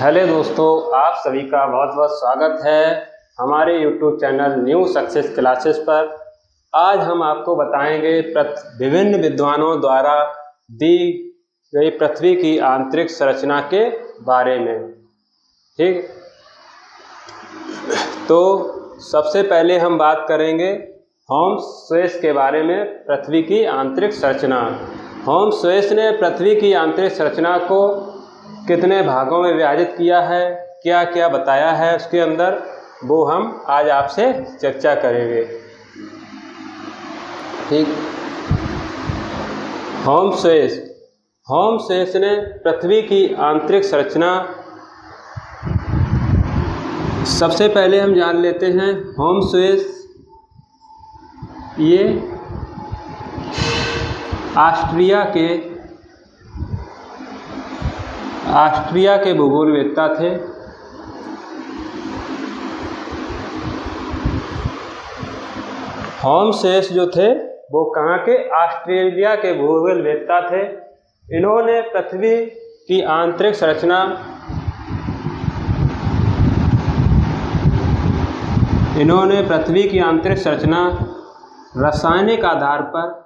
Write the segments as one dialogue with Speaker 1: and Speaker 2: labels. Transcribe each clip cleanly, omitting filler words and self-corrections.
Speaker 1: Hello दोस्तों, आप सभी का बहुत बहुत स्वागत है हमारे YouTube channel new success classes पर। आज हम आपको बताएंगे विभिन्न विद्वानों द्वारा दी गई पृथ्वी की आंतरिक संरचना के बारे में। ठीक, तो सबसे पहले हम बात करेंगे होम्स के बारे में। पृथ्वी की आंतरिक संरचना। होम्स ने पृथ्वी की आंतरिक संरचना को कितने भागों में विभाजित किया है, क्या क्या बताया है उसके अंदर, वो हम आज आपसे चर्चा करेंगे। ठीक, होम्स ने पृथ्वी की आंतरिक संरचना, सबसे पहले हम जान लेते हैं होम्स ये ऑस्ट्रिया के भूगोलवेत्ता थे। होम्स जो थे वो कहाँ के? ऑस्ट्रेलिया के भूगोलवेत्ता थे। इन्होंने पृथ्वी की आंतरिक संरचना रासायनिक आधार पर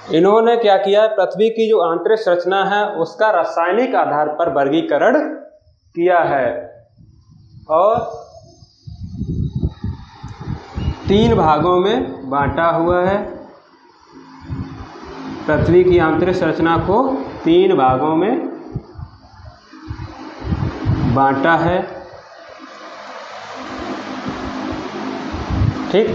Speaker 1: इन्होंने क्या किया? पृथ्वी की जो आंतरिक संरचना है उसका रासायनिक आधार पर वर्गीकरण किया है और 3 भागों में बांटा हुआ है। पृथ्वी की आंतरिक संरचना को 3 भागों में बांटा है। ठीक,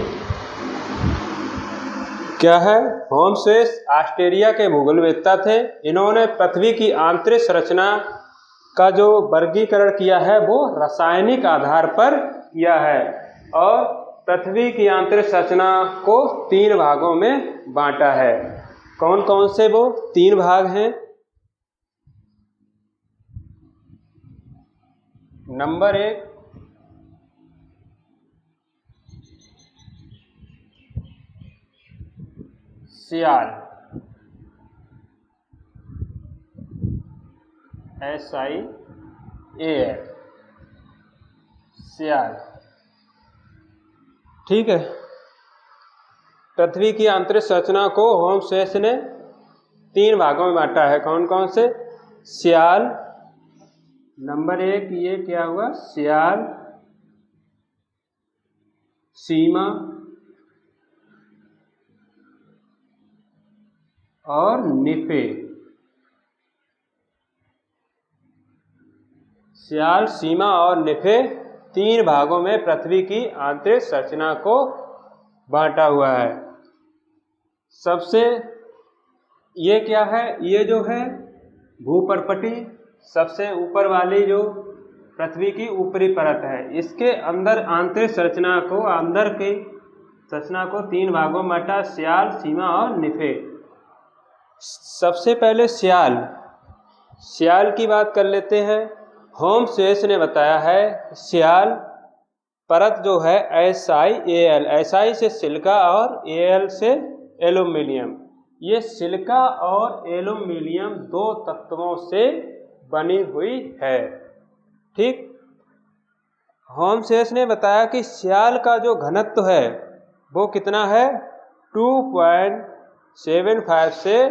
Speaker 1: क्या है? होम्स ऑस्ट्रेलिया के भूगोलवेत्ता थे। इन्होंने पृथ्वी की आंतरिक संरचना का जो वर्गीकरण किया है वो रासायनिक आधार पर किया है और पृथ्वी की आंतरिक संरचना को 3 भागों में बांटा है। कौन कौन से वो 3 भाग हैं? नंबर 1, सियाल, SIAL, सियाल। ठीक है, पृथ्वी की आंतरिक संरचना को होम्स ने 3 भागों में बांटा है। कौन कौन से? सियाल, नंबर 1 ये क्या हुआ? सियाल, सीमा और निफे। सियाल, सीमा और निफे 3 भागों में पृथ्वी की आंतरिक संरचना को बांटा हुआ है। सबसे ये क्या है? ये जो है भूपर्पटी, सबसे ऊपर वाली जो पृथ्वी की ऊपरी परत है, इसके अंदर आंतरिक संरचना को 3 भागों में बांटा, सियाल, सीमा और निफे। सबसे पहले सियाल की बात कर लेते हैं। होम्स ने बताया है सियाल परत जो है SIAL, SI से सिलिका और AL से एल्यूमिनियम, ये सिलिका और एल्यूमिनियम 2 तत्वों से बनी हुई है। ठीक, होम्स ने बताया कि सियाल का जो घनत्व है वो कितना है? 2.75 से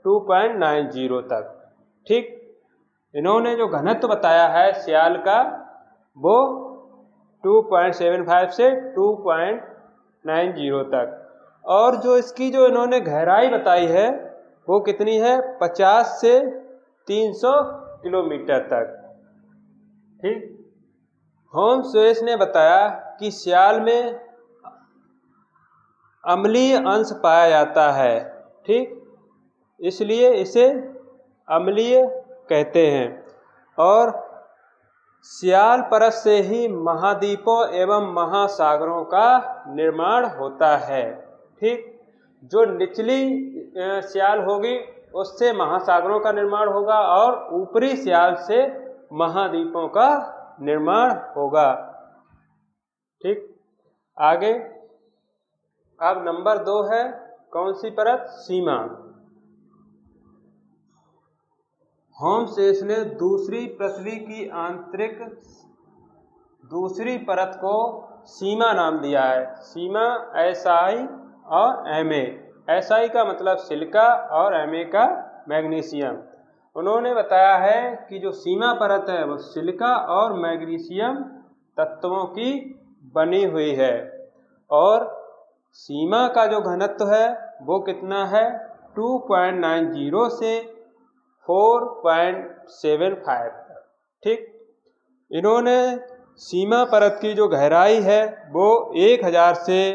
Speaker 1: 2.90 तक। ठीक, इन्होंने जो घनत्व बताया है सियाल का वो 2.75 से 2.90 तक, और जो इसकी जो इन्होंने गहराई बताई है वो कितनी है? 50 से 300 किलोमीटर तक। ठीक, होम्स ने बताया कि सियाल में अम्लीय अंश पाया जाता है। ठीक, इसलिए इसे अम्लीय कहते हैं और सियाल परत से ही महाद्वीपों एवं महासागरों का निर्माण होता है। ठीक, जो निचली सियाल होगी उससे महासागरों का निर्माण होगा और ऊपरी सियाल से महाद्वीपों का निर्माण होगा। ठीक, आगे अब नंबर 2 है कौन सी परत? सीमा। होमसेस ने दूसरी पृथ्वी की आंतरिक दूसरी परत को सीमा नाम दिया है। सीमा SI और Ma। SI का मतलब सिलिका और Ma का मैग्नीशियम। उन्होंने बताया है कि जो सीमा परत है वो सिलिका और मैग्नीशियम तत्वों की बनी हुई है और सीमा का जो घनत्व है वो कितना है? 2.90 से 4.75। ठीक, इन्होंने सीमा परत की जो गहराई है वो 1000 से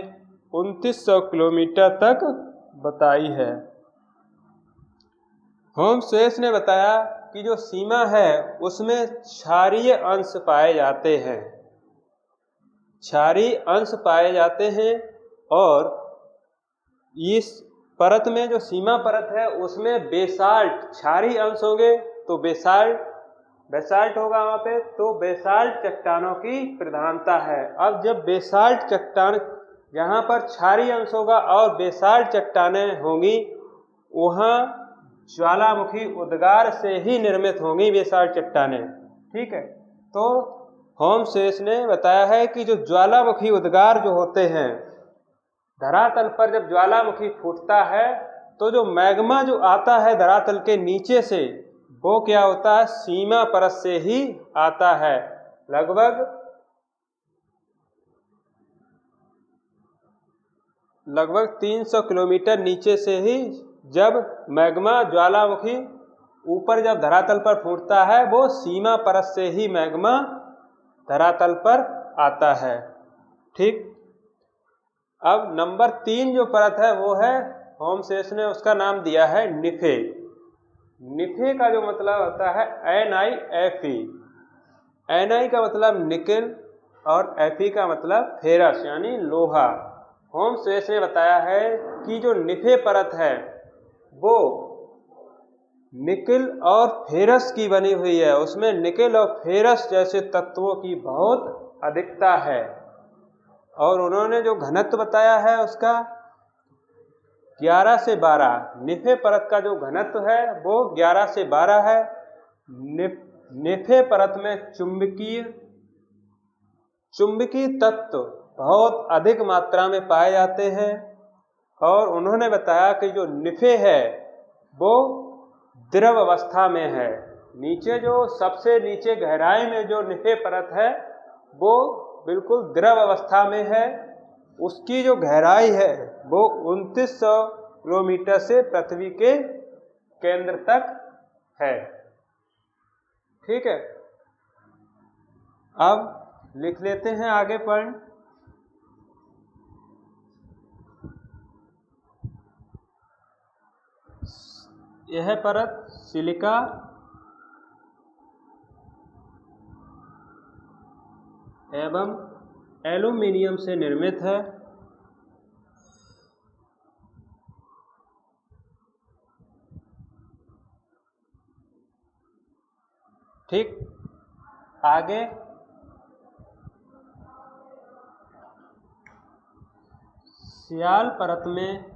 Speaker 1: 2900 किलोमीटर तक बताई है। होमसेस ने बताया कि जो सीमा है उसमें क्षारीय अंश पाए जाते हैं। क्षारीय अंश पाए जाते हैं और इस परत में जो सीमा परत है उसमें बेसाल्ट क्षारीय अंश होंगे तो बेसाल्ट होगा वहाँ पे, तो बेसाल्ट चट्टानों की प्रधानता है। अब जब बेसाल्ट चट्टान यहाँ पर क्षारीय अंश होगा और बेसाल्ट चट्टानें होंगी, वहाँ ज्वालामुखी उद्गार से ही निर्मित होंगी बेसाल्ट चट्टानें। ठीक है, तो होमसेस ने बताया है कि जो ज्वालामुखी उद्गार जो होते हैं, धरातल पर जब ज्वालामुखी फूटता है तो जो मैग्मा जो आता है धरातल के नीचे से वो क्या होता है? सीमा परत से ही आता है। लगभग 300 किलोमीटर नीचे से ही जब मैग्मा ज्वालामुखी ऊपर जब धरातल पर फूटता है वो सीमा परत से ही मैग्मा धरातल पर आता है। ठीक, अब नंबर 3 जो परत है वो है होमसेस ने उसका नाम दिया है निफे। निफे का जो मतलब होता है NiFe। Ni का मतलब निकेल और Fe का मतलब फेरस यानी लोहा। होमसेस ने बताया है कि जो निफे परत है वो निकेल और फेरस की बनी हुई है। उसमें निकेल और फेरस जैसे तत्वों की बहुत अधिकता है और उन्होंने जो घनत्व बताया है उसका 11 से 12। निफे परत का जो घनत्व है वो 11 से 12 है। निफे परत में चुंबकीय तत्व बहुत अधिक मात्रा में पाए जाते हैं और उन्होंने बताया कि जो निफे है वो द्रव अवस्था में है। नीचे जो सबसे नीचे गहराई में जो निफे परत है वो बिल्कुल द्रव अवस्था में है। उसकी जो गहराई है वो 2900 किलोमीटर से पृथ्वी के केंद्र तक है। ठीक है, अब लिख लेते हैं आगे पॉइंट। यह परत सिलिका एवं एल्यूमीनियम से निर्मित है। ठीक, आगे सियाल परत में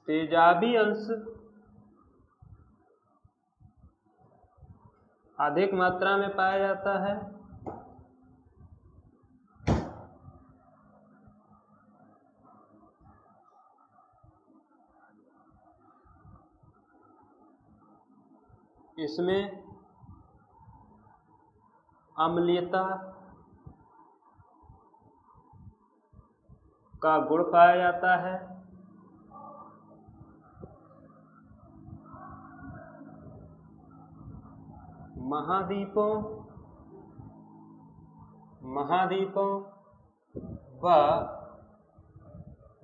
Speaker 1: तेजाबी अंश अधिक मात्रा में पाया जाता है। इसमें अम्लीयता का गुण पाया जाता है। महाद्वीपों व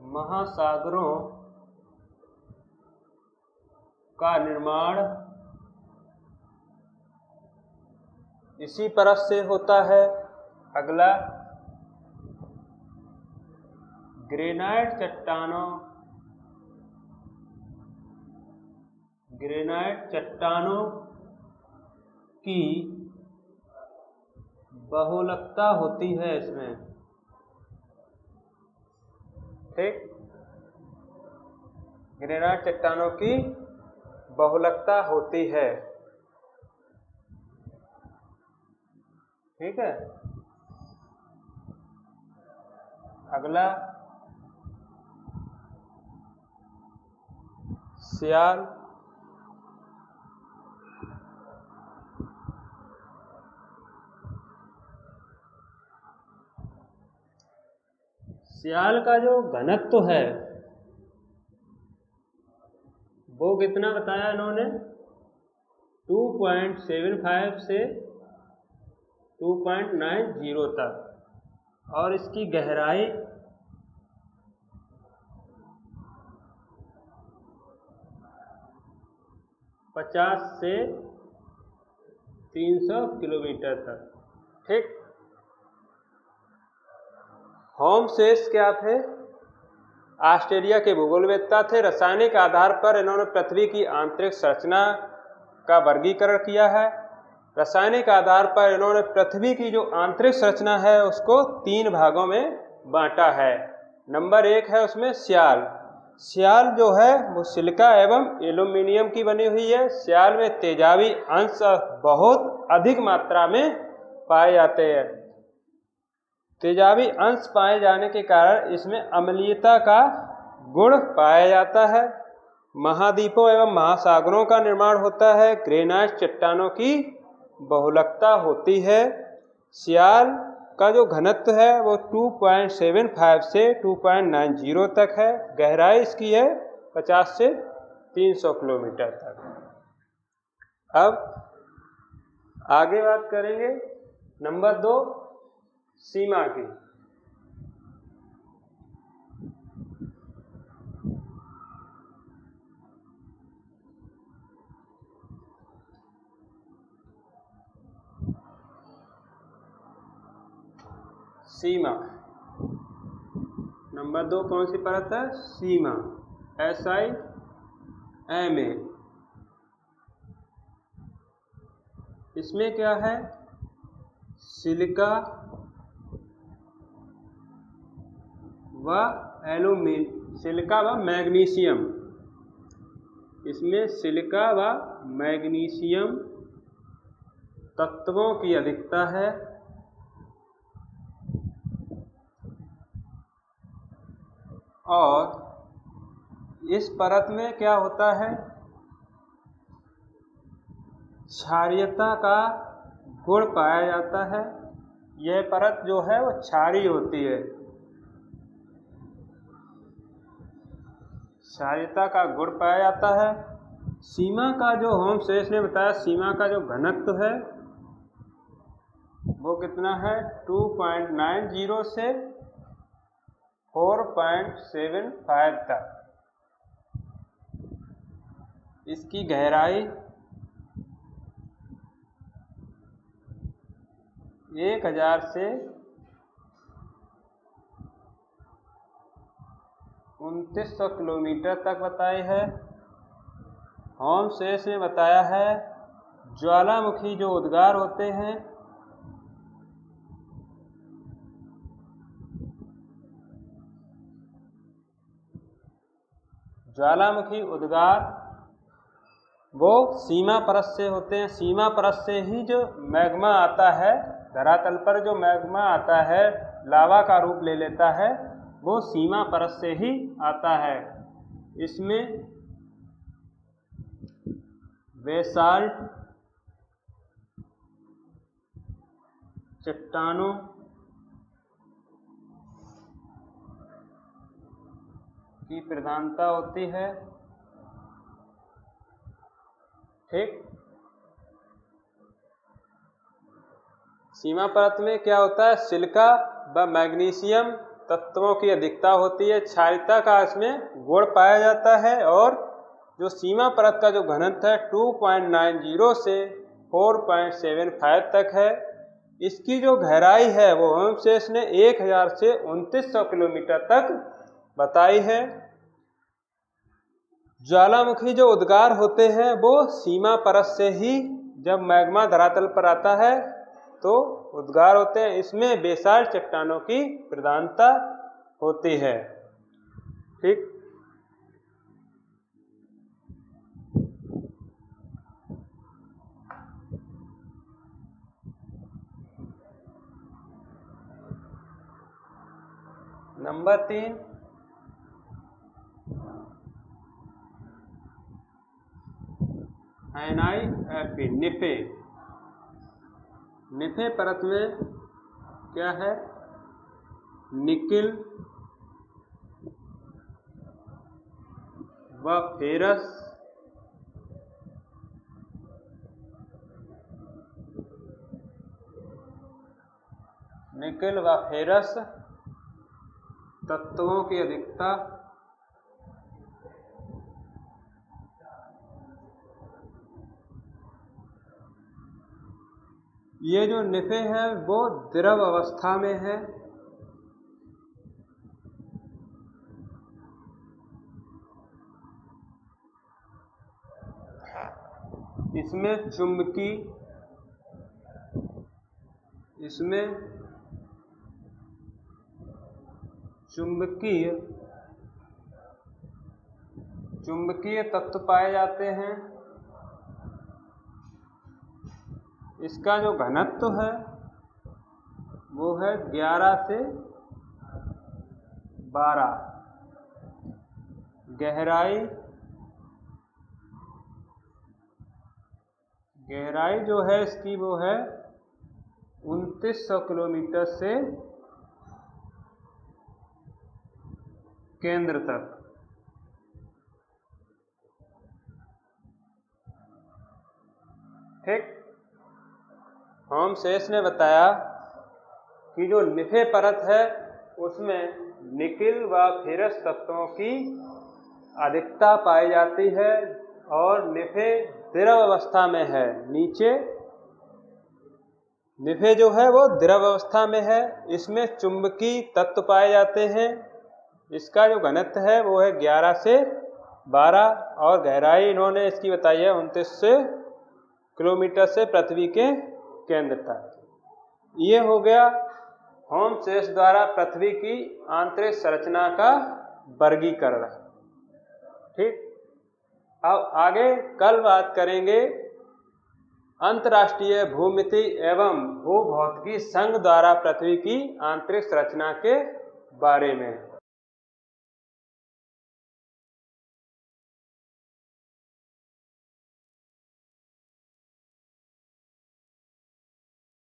Speaker 1: महासागरों का निर्माण इसी परत से होता है। अगला, ग्रेनाइट चट्टानों ग्रेनाइट चट्टानों की बहुलकता होती है इसमें। ठीक, ग्रेनाइट चट्टानों की बहुलकता होती है। ठीक है, अगला सियाल। सियाल का जो घनत्व है वो कितना बताया इन्होंने, 2.75 से 2.90 तक, और इसकी गहराई 50 से 300 किलोमीटर तक। ठीक, होमसेस क्या थे, ऑस्ट्रेलिया के भूगोलवेत्ता थे। रासायनिक आधार पर इन्होंने पृथ्वी की आंतरिक संरचना का वर्गीकरण किया है। रासायनिक आधार पर इन्होंने पृथ्वी की जो आंतरिक संरचना है उसको 3 भागों में बांटा है। नंबर 1 है उसमें सियाल। सियाल जो है वो सिलिका एवं एल्यूमिनियम की बनी हुई है। सियाल में तेजाबी अंश बहुत अधिक मात्रा में पाए जाते हैं। तेजाबी अंश पाए जाने के कारण इसमें अम्लीयता का गुण पाया जाता है। महाद्वीपों एवं महासागरों का निर्माण होता है। ग्रेनाइट चट्टानों की बहुलकता होती है। सियाल का जो घनत्व है वो 2.75 से 2.90 तक है। गहराई इसकी है 50 से 300 किलोमीटर तक। अब आगे बात करेंगे नंबर 2 सीमा की। सीमा नंबर 2 कौन सी परत है, सीमा, SIMA। इसमें क्या है, सिलिका व सिलिका व मैग्नीशियम। इसमें सिलिका व मैग्नीशियम तत्वों की अधिकता है। और इस परत में क्या होता है, क्षारीयता का गुण पाया जाता है। यह परत जो है वो क्षारीय होती है। क्षारीयता का गुण पाया जाता है। सीमा का जो होमसेस ने बताया, सीमा का जो घनत्व है वो कितना है, 2.90 से 4.75 तक। इसकी गहराई 1000 से 2900 किलोमीटर तक बताई है। होमसेस ने बताया है ज्वालामुखी जो उद्गार होते हैं ज्वालामुखी उद्गार वो सीमा परत से होते हैं। सीमा परत से ही जो मैग्मा आता है, धरातल पर जो मैग्मा आता है, लावा का रूप ले लेता है, वो सीमा परत से ही आता है। इसमें बेसाल्ट चट्टानों की प्रधानता होती है। ठीक, सीमा परत में क्या होता है, सिलिका व मैग्नीशियम तत्वों की अधिकता होती है। क्षारीयता का इसमें गुण पाया जाता है। और जो सीमा परत का जो घनत्व है 2.90 से 4.75 तक है। इसकी जो गहराई है वो होमसेस ने 1000 से 2900 किलोमीटर तक बताई है। ज्वालामुखी जो उद्गार होते हैं वो सीमा परत से ही, जब मैग्मा धरातल पर आता है तो उद्गार होते हैं। इसमें बेसाल्ट चट्टानों की प्रधानता होती है। ठीक, नंबर 3, NiFe निफे। निफे परत में क्या है? निकिल व फेरस तत्वों की अधिकता ये जो निफे हैं वो द्रव अवस्था में है। इसमें चुंबकीय तत्व पाए जाते हैं। इसका जो घनत्व है वो है 11 से 12। गहराई जो है इसकी वो है 2900 किलोमीटर से केंद्र तक। ठीक, होमसेस ने बताया कि जो निफे परत है उसमें निकिल व फेरस तत्वों की अधिकता पाई जाती है और निफे द्रव अवस्था में है। नीचे निफे जो है वो द्रव अवस्था में है। इसमें चुंबकीय तत्व पाए जाते हैं। इसका जो घनत्व है वो है 11 से 12 और गहराई इन्होंने इसकी बताई है 2900 किलोमीटर से पृथ्वी के केंद्र तक। ये हो गया होमसेस द्वारा पृथ्वी की आंतरिक संरचना का वर्गीकरण। ठीक, अब आगे कल बात करेंगे अंतर्राष्ट्रीय भूमिति एवं भूभौतिकी संघ द्वारा पृथ्वी की आंतरिक संरचना के बारे में।